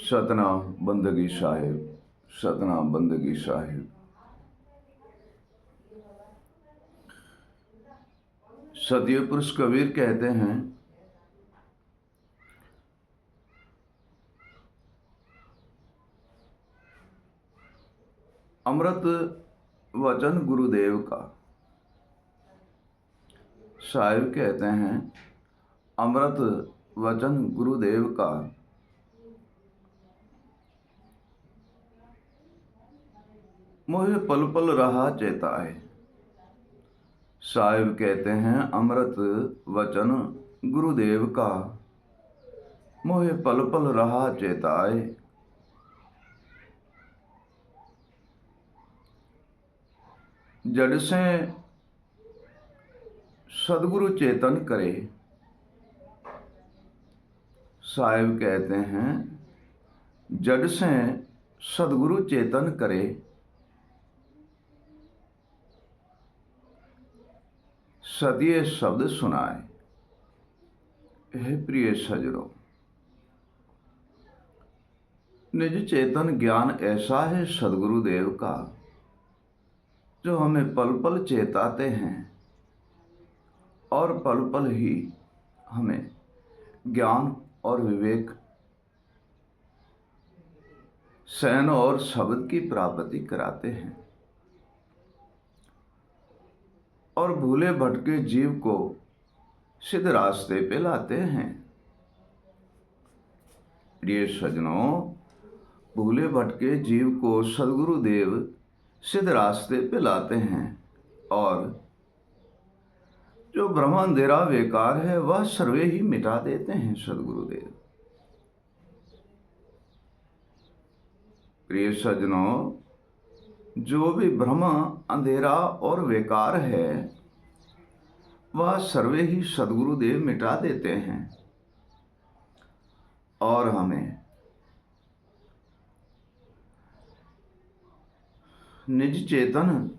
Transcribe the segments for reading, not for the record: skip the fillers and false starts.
सतनाम बंदगी साहिब, सतनाम बंदगी साहिब। सतयुग पुरुष कबीर कहते हैं, अमृत वचन गुरुदेव का। साहिब कहते हैं, अमृत वचन गुरुदेव का, मोहे पल पल रहा चेताए। साहिब कहते हैं, अमृत वचन गुरुदेव का, मोहे पल पल रहा चेताए। जड़ से सदगुरु चेतन करे। साहिब कहते हैं, जड़ से सदगुरु चेतन करे, सदिये शब्द सुनाए। हे प्रिय सजनों, निज चेतन ज्ञान ऐसा है सदगुरुदेव का, जो हमें पल पल चेताते हैं और पल पल ही हमें ज्ञान और विवेक, सैन और शब्द की प्राप्ति कराते हैं और भूले भटके जीव को सिद्ध रास्ते पे लाते हैं। प्रिय सजनों, भूले भटके जीव को सदगुरुदेव सिद्ध रास्ते पे लाते हैं और जो भ्रम अंधेरा बेकार है वह सर्वे ही मिटा देते हैं सदगुरुदेव। प्रिय सजनों, जो भी भ्रम अंधेरा और बेकार है वह सर्वे ही सदगुरुदेव मिटा देते हैं और हमें निज चेतन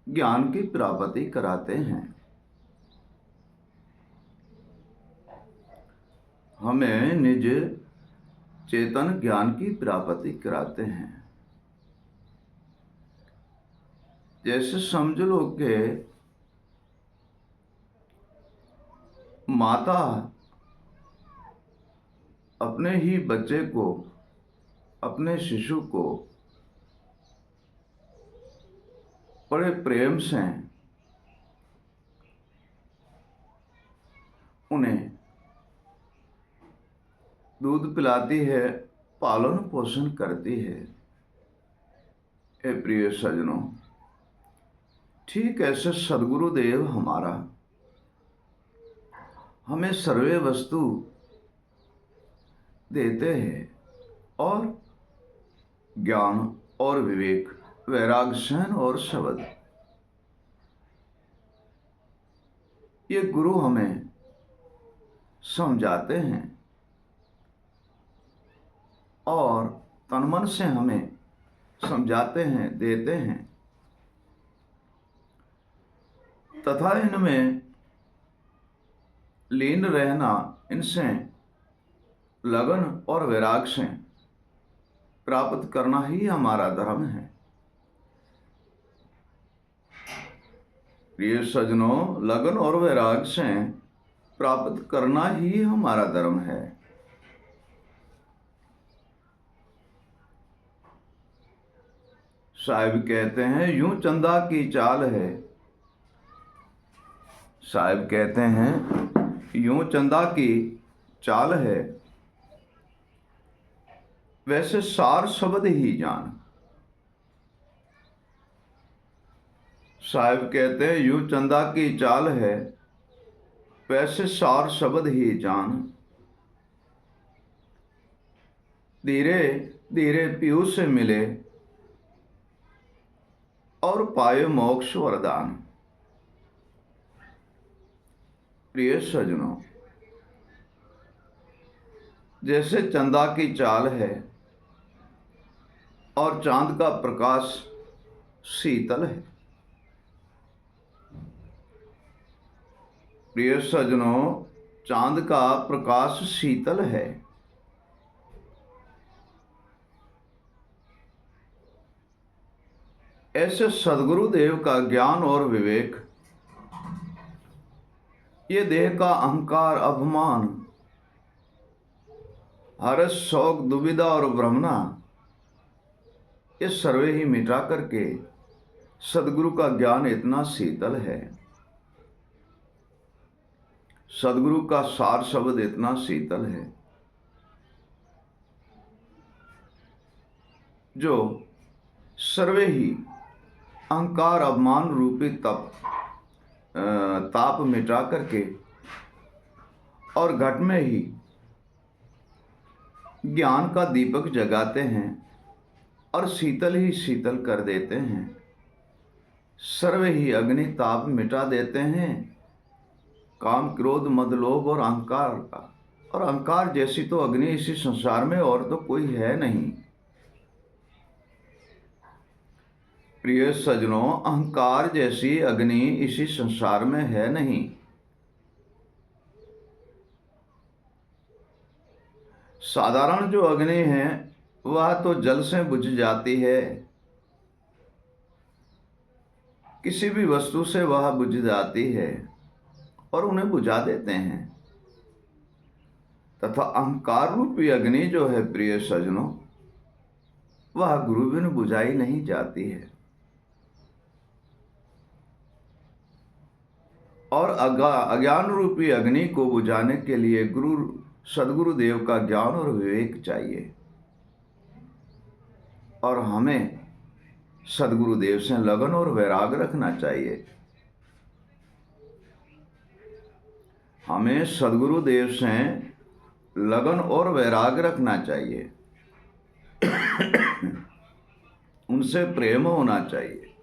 ज्ञान की प्राप्ति कराते हैं। हमें निज चेतन ज्ञान की प्राप्ति कराते हैं। जैसे समझ लो कि माता अपने ही बच्चे को, अपने शिशु को बड़े प्रेम से उन्हें दूध पिलाती है, पालन पोषण करती है। हे प्रिय सजनों, ठीक ऐसे सदगुरुदेव हमारा हमें सर्वे वस्तु देते हैं और ज्ञान और विवेक, वैराग्य, सहन और शब्द, ये गुरु हमें समझाते हैं और तन मन से हमें समझाते हैं, देते हैं तथा इनमें लीन रहना, इनसे लगन और वैराग्य से प्राप्त करना ही हमारा धर्म है। प्रिय सजनों, लगन और वैराग्य से प्राप्त करना ही हमारा धर्म है। साहिब कहते हैं, यूं चंदा की चाल है। साहिब कहते हैं, यूं चंदा की चाल है, वैसे सार शब्द ही जान। साहिब कहते हैं, यूं चंदा की चाल है, वैसे सार शब्द ही जान। धीरे धीरे पीयूष से मिले और पाए मोक्ष वरदान। प्रिय सजनों, जैसे चंदा की चाल है और चांद का प्रकाश शीतल है। प्रिय सजनों, चांद का प्रकाश शीतल है। ऐसे सदगुरुदेव का ज्ञान और विवेक, ये देह का अहंकार, अभिमान, हर्ष, शौक, दुविधा और भ्रमना, ये सर्वे ही मिटा करके सदगुरु का ज्ञान इतना शीतल है, सदगुरु का सार शब्द इतना शीतल है, जो सर्वे ही अहंकार, अभिमान रूपी ताप मिटा करके और घट में ही ज्ञान का दीपक जगाते हैं और शीतल ही शीतल कर देते हैं। सर्वे ही अग्नि ताप मिटा देते हैं, काम, क्रोध, मद, लोभ और अहंकार का। और अहंकार जैसी तो अग्नि इसी संसार में और तो कोई है नहीं। प्रिय सज्जनों, अहंकार जैसी अग्नि इसी संसार में है नहीं। साधारण जो अग्नि है वह तो जल से बुझ जाती है, किसी भी वस्तु से वह बुझ जाती है और उन्हें बुझा देते हैं। तथा अहंकार रूपी अग्नि जो है प्रिय सज्जनों, वह गुरु बिन बुझाई नहीं जाती है। और अज्ञान रूपी अग्नि को बुझाने के लिए सदगुरुदेव का ज्ञान और विवेक चाहिए। और हमें सदगुरुदेव से लगन और वैराग रखना चाहिए। हमें सदगुरुदेव से लगन और वैराग रखना चाहिए। उनसे प्रेम होना चाहिए,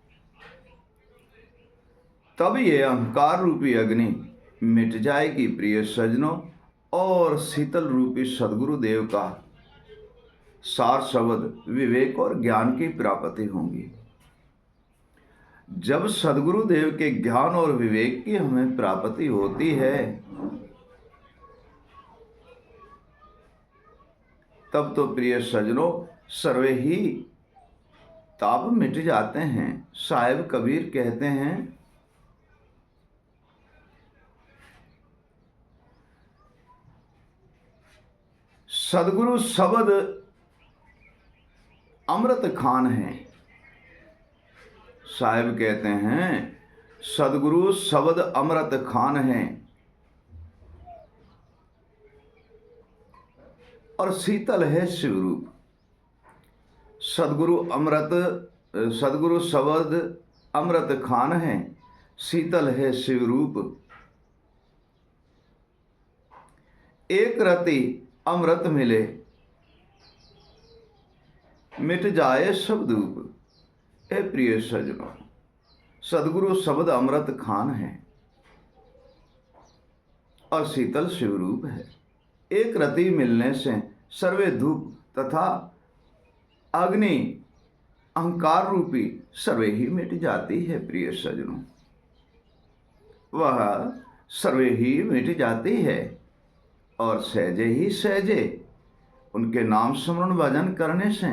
तब ये अहंकार रूपी अग्नि मिट जाएगी प्रिय सज्जनों, और शीतल रूपी सदगुरुदेव का सार शब्द, विवेक और ज्ञान की प्राप्ति होगी। जब सदगुरुदेव के ज्ञान और विवेक की हमें प्राप्ति होती है, तब तो प्रिय सज्जनों सर्वे ही ताप मिट जाते हैं। साहिब कबीर कहते हैं, सदगुरु शब्द अमृत खान है। साहिब कहते हैं, सदगुरु शब्द अमृत खान है और शीतल है शिवरूप। सदगुरु शब्द अमृत खान है, शीतल है शिवरूप। एक रति अमृत मिले, मिट जाए सब धूप। हे प्रिय सज्जनों, सदगुरु शब्द अमृत खान है और शीतल शिवरूप है। एक रति मिलने से सर्वे धूप तथा अग्नि अहंकार रूपी सर्वे ही मिट जाती है प्रिय सज्जनों, वह सर्वे ही मिट जाती है। और सहजे ही सहजे उनके नाम स्मरण भजन करने से,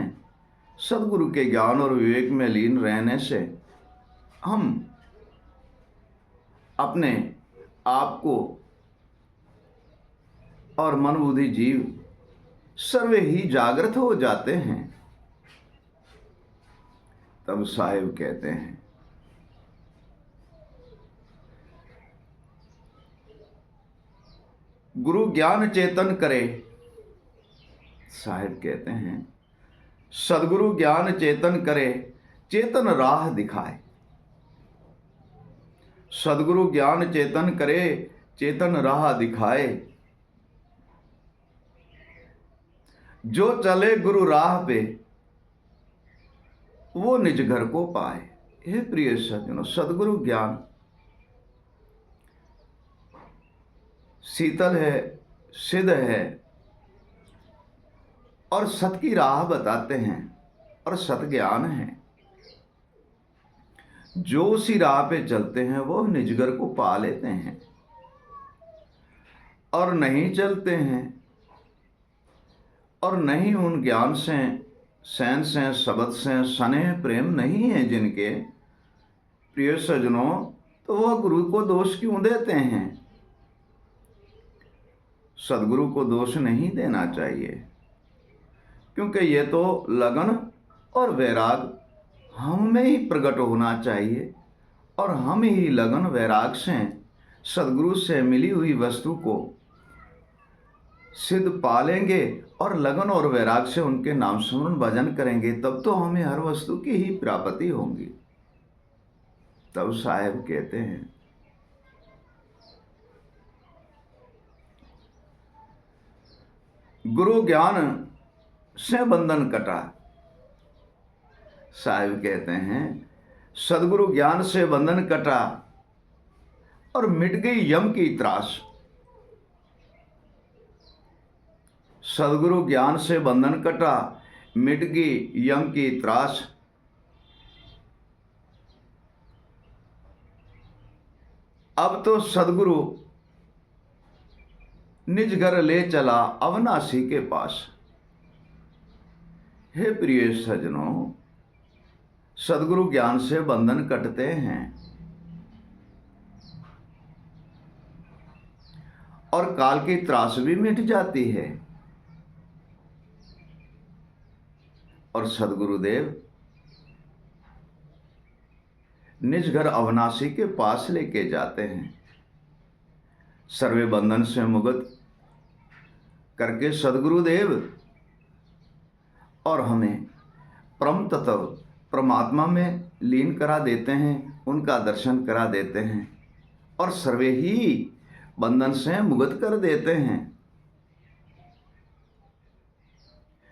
सदगुरु के ज्ञान और विवेक में लीन रहने से हम अपने आप को और मन बुद्धि जीव सर्वे ही जागृत हो जाते हैं। तब साहिब कहते हैं, गुरु ज्ञान चेतन करे। साहिब कहते हैं, सदगुरु ज्ञान चेतन करे, चेतन राह दिखाए। सदगुरु ज्ञान चेतन करे, चेतन राह दिखाए। जो चले गुरु राह पे, वो निज घर को पाए। हे प्रिय सज्जनों, सदगुरु ज्ञान शीतल है, सिद्ध है और सत की राह बताते हैं और सत ज्ञान है। जो उसी राह पे चलते हैं वो निजगर को पा लेते हैं। और नहीं चलते हैं, और नहीं उन ज्ञान से, सैन से, शब्द से, स्नेह प्रेम नहीं है जिनके, प्रिय सज्जनों, तो वह गुरु को दोष क्यों देते हैं? सदगुरु को दोष नहीं देना चाहिए, क्योंकि ये तो लगन और वैराग हम में ही प्रकट होना चाहिए, और हम ही लगन वैराग से सदगुरु से मिली हुई वस्तु को सिद्ध पालेंगे, और लगन और वैराग से उनके नाम स्मरण भजन करेंगे, तब तो हमें हर वस्तु की ही प्राप्ति होगी। तब साहेब कहते हैं, गुरु ज्ञान से बंधन कटा। साहेब कहते हैं, सदगुरु ज्ञान से बंधन कटा और मिट गई यम की त्रास। सदगुरु ज्ञान से बंधन कटा, मिट गई यम की त्रास। अब तो सदगुरु निज घर ले चला अविनाशी के पास। हे प्रिय सज्जनों, सदगुरु ज्ञान से बंधन कटते हैं और काल की त्रास भी मिट जाती है, और सदगुरुदेव निज घर अविनाशी के पास लेके जाते हैं। सर्वे बंधन से मुक्त करके सदगुरुदेव और हमें परम तत्व परमात्मा में लीन करा देते हैं, उनका दर्शन करा देते हैं, और सर्वे ही बंधन से मुक्त कर देते हैं।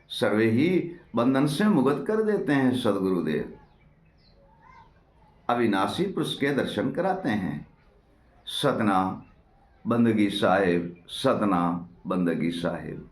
सर्वे ही बंधन से मुक्त कर देते हैं सदगुरुदेव। अविनाशी पुरुष के दर्शन कराते हैं। सतनाम बंदगी साहिब, सतनाम बंदगी साहिब।